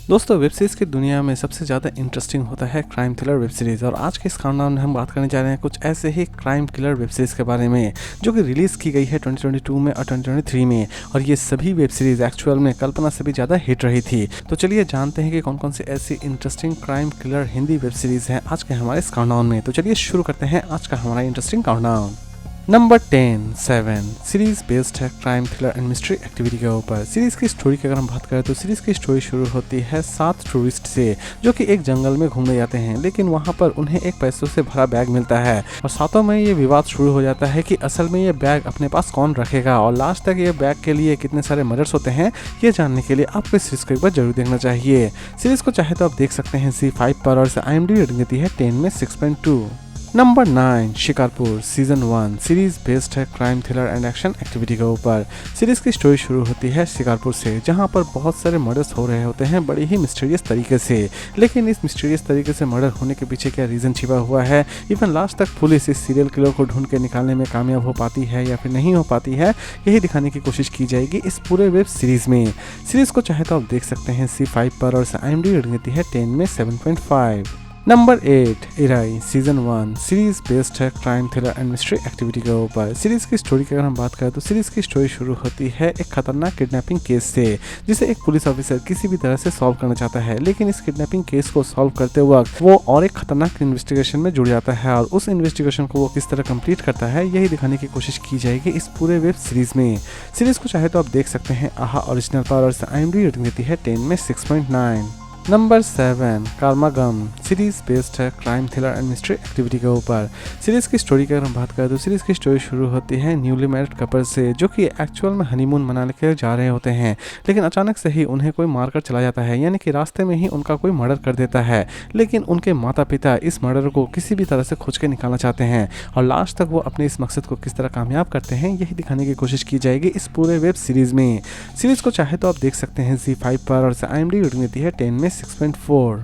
दोस्तों web series की दुनिया में सबसे ज़्यादा इंटरेस्टिंग होता है क्राइम थ्रिलर वेब सीरीज़। और आज के इस काउंटडाउन में हम बात करने जा रहे हैं कुछ ऐसे ही क्राइम थ्रिलर वेब सीरीज़ के बारे में जो कि रिलीज़ की गई है 2022 में और 2023 में। और ये सभी वेब सीरीज़ एक्चुअल में कल्पना से भी ज़्यादा हिट रही थी। तो चलिए जानते हैं कि कौन कौन सी ऐसी interesting crime thriller Hindi web series हैं आज के हमारे इस काउंटडाउन में। तो चलिए शुरू करते हैं आज का हमारा interesting countdown. Number 10 7 series based है crime thriller and mystery activity के ऊपर। सीरीज की स्टोरी की अगर हम बात करें तो सीरीज की स्टोरी शुरू होती है 7 टूरिस्ट से जो कि एक जंगल में घूमने जाते हैं, लेकिन वहां पर उन्हें एक पैसों से भरा बैग मिलता है और साथों में ये विवाद शुरू हो जाता है कि असल में ये बैग अपने पास कौन रखेगा और लास्ट तक ये बैग के लिए कितने सारे मर्डर्स होते हैं ये जानने के लिए आपको इस सीरीज को एक बार जरूर देखना चाहिए। सीरीज को चाहे तो आप देख सकते हैं ZEE5 पर और इसे IMDb रेटिंग देती है 10 में 6.2। Number 9 Shikarpur season 1 series based है crime thriller and action activity के ऊपर। सीरीज की स्टोरी शुरू होती है शिकारपुर से जहां पर बहुत सारे मर्डर्स हो रहे होते हैं बड़ी ही मिस्टीरियस तरीके से। लेकिन इस मिस्टीरियस तरीके से मर्डर होने के पीछे क्या रीज़न छिपा हुआ है, इवन लास्ट तक पुलिस इस सीरियल किलर को ढूंढ के निकालने में कामयाब हो पाती है या फिर नहीं हो पाती है, यही दिखाने की कोशिश की जाएगी इस पूरे वेब सीरीज में। सीरीज को चाहे तो आप देख सकते हैं ZEE5 पर और IMDb रेटिंग देती है 10 में 7.5। Number 8 Irai season 1 series based है crime thriller and mystery activity के ऊपर। सीरीज की स्टोरी की अगर हम बात करें तो सीरीज की स्टोरी शुरू होती है एक खतरनाक किडनैपिंग केस से जिसे एक पुलिस ऑफिसर किसी भी तरह से सॉल्व करना चाहता है। लेकिन इस किडनैपिंग केस को सॉल्व करते वक्त वो और एक खतरनाक इन्वेस्टिगेशन में जुड़ जाता है और उस इन्वेस्टिगेशन को वो किस तरह कंप्लीट करता है यही दिखाने की कोशिश की जाएगी इस पूरे वेब सीरीज में। सीरीज को चाहे तो आप देख सकते हैं आहा ओरिजिनल पर और IMDb रेटिंग देती है 10 में 6.9। नंबर 7 कार्मागम सीरीज बेस्ड है crime thriller and mystery activity के ऊपर। सीरीज की स्टोरी की अगर हम बात करें तो सीरीज की स्टोरी शुरू होती है न्यूली मैरिड कपल से जो कि एक्चुअल में हनीमून मनाने के जा रहे होते हैं, लेकिन अचानक से ही उन्हें कोई मारकर चला जाता है, यानी कि रास्ते में ही उनका कोई मर्डर कर देता है। लेकिन उनके माता पिता इस मर्डर को किसी भी तरह से खोज के निकालना चाहते हैं और लास्ट तक वो अपने इस मकसद को किस तरह कामयाब करते हैं यही दिखाने की कोशिश की जाएगी इस पूरे वेब सीरीज में। सीरीज को चाहे तो आप देख सकते हैं ZEE5 पर और IMDb रेटिंग देती है 10 में 6.4।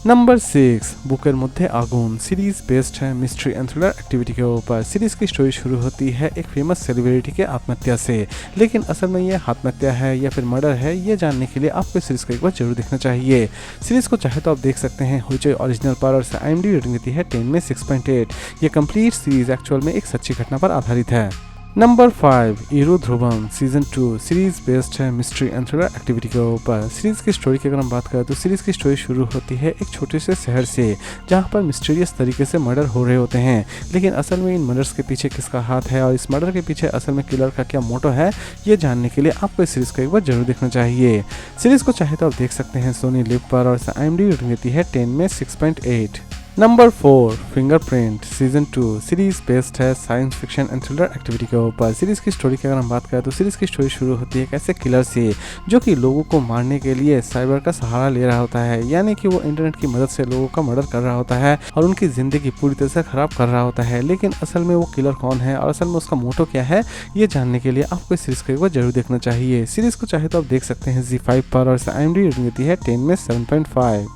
नंबर 6 बुकेर मध्य आगुन सीरीज बेस्ड है मिस्ट्री एंड थ्रिलर एक्टिविटी के ऊपर। सीरीज की स्टोरी शुरू होती है एक फेमस सेलिब्रिटी के आत्महत्या से, लेकिन असल में ये आत्महत्या है या फिर मर्डर है ये जानने के लिए आपको इस सीरीज को एक बार जरूर देखना चाहिए। सीरीज को चाहे तो आप देख सकते हैं हुईचोई ओरिजिनल पर और IMDb रेटिंग देती है 10 में 6.8। ये कंप्लीट सीरीज एक्चुअल में एक सच्ची घटना पर आधारित है। नंबर 5 ईरू ध्रुवम सीजन 2 सीरीज बेस्ड है मिस्ट्री एंड थ्रिलर एक्टिविटी के ऊपर। सीरीज की स्टोरी की अगर हम बात करें तो सीरीज की स्टोरी शुरू होती है एक छोटे से शहर से जहां पर मिस्टीरियस तरीके से मर्डर हो रहे होते हैं, लेकिन असल में इन मर्डर्स के पीछे किसका हाथ है और इस मर्डर के पीछे असल में किलर का क्या मोटो है ये जानने के लिए आपको इस सीरीज को एक बार जरूर देखना चाहिए। सीरीज को चाहे तो आप देख सकते हैं सोनी लिव पर और IMDb रेटिंग देती है 10 में 6.8। Number 4 fingerprint season 2 series based है science fiction and thriller activity के ऊपर। सीरीज की स्टोरी की अगर हम बात करें तो सीरीज की स्टोरी शुरू होती है एक ऐसे किलर से जो कि लोगों को मारने के लिए साइबर का सहारा ले रहा होता है, यानी कि वो इंटरनेट की मदद से लोगों का मर्डर कर रहा होता है और उनकी जिंदगी पूरी तरह से खराब कर रहा होता है। लेकिन असल में वो किलर कौन है और असल में उसका मोटो क्या है ये जानने के लिए आपको इस सीरीज को एक बार जरूर देखना चाहिए। सीरीज को चाहे तो आप देख सकते हैं ZEE5 पर और IMDb रेटिंग देती है 10 में 7.5।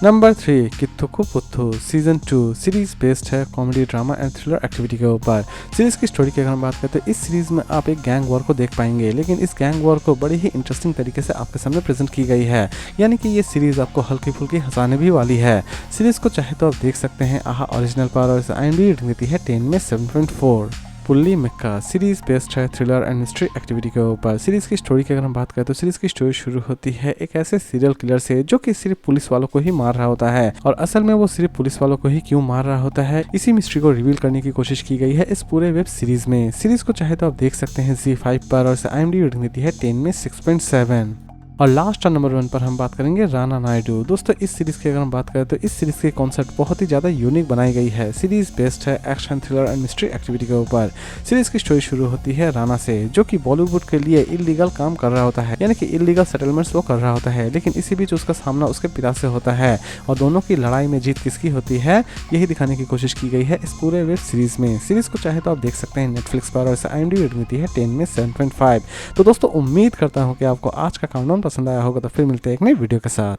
नंबर 3 कित्थुकु पुत्थु सीजन 2 सीरीज बेस्ड है comedy drama and thriller activity के ऊपर। सीरीज की स्टोरी की अगर हम बात करते हैं तो इस सीरीज में आप एक गैंग वॉर को देख पाएंगे, लेकिन इस गैंग वॉर को बड़ी ही इंटरेस्टिंग तरीके से आपके सामने प्रेजेंट की गई है, यानी कि ये सीरीज आपको हल्की फुल्की हंसाने भी वाली है। सीरीज को चाहे तो आप देख सकते हैं आहा ओरिजिनल पर और IMDb रेटिंग देती है 10 में 7.4। पुल्ली मिक्का सीरीज बेस्ड है थ्रिलर एंड मिस्ट्री एक्टिविटी के ऊपर। सीरीज की स्टोरी की अगर हम बात करें तो सीरीज की स्टोरी शुरू होती है एक ऐसे सीरियल किलर से जो कि सिर्फ पुलिस वालों को ही मार रहा होता है और असल में वो सिर्फ पुलिस वालों को ही क्यों मार रहा होता है इसी मिस्ट्री को रिवील करने की कोशिश की गई है इस पूरे वेब सीरीज में। सीरीज को चाहे तो आप देख सकते हैं ZEE5 पर और IMDb रेटिंग देती है 10 में 6.7। और लास्ट और नंबर 1 पर हम बात करेंगे राना नायडू। दोस्तों इस सीरीज की अगर हम बात करें तो इस सीरीज की कॉन्सेप्ट बहुत ही ज़्यादा यूनिक बनाई गई है। सीरीज बेस्ड है action thriller and mystery activity के ऊपर। सीरीज की स्टोरी शुरू होती है राना से जो कि बॉलीवुड के लिए इलीगल काम कर रहा होता है, यानी कि इलीगल सेटलमेंट्स वो कर रहा होता है, लेकिन इसी बीच उसका सामना उसके पिता से होता है और दोनों की लड़ाई में जीत किसकी होती है यही दिखाने की कोशिश की गई है इस पूरे वेब सीरीज में। सीरीज को चाहे तो आप देख सकते हैं नेटफ्लिक्स पर और IMDb रेटिंग देती है 10 में 7.5। तो दोस्तों उम्मीद करता हूँ कि आपको आज का काउंटडाउन पसंद आया होगा, तो फिर मिलते हैं एक नई वीडियो के साथ।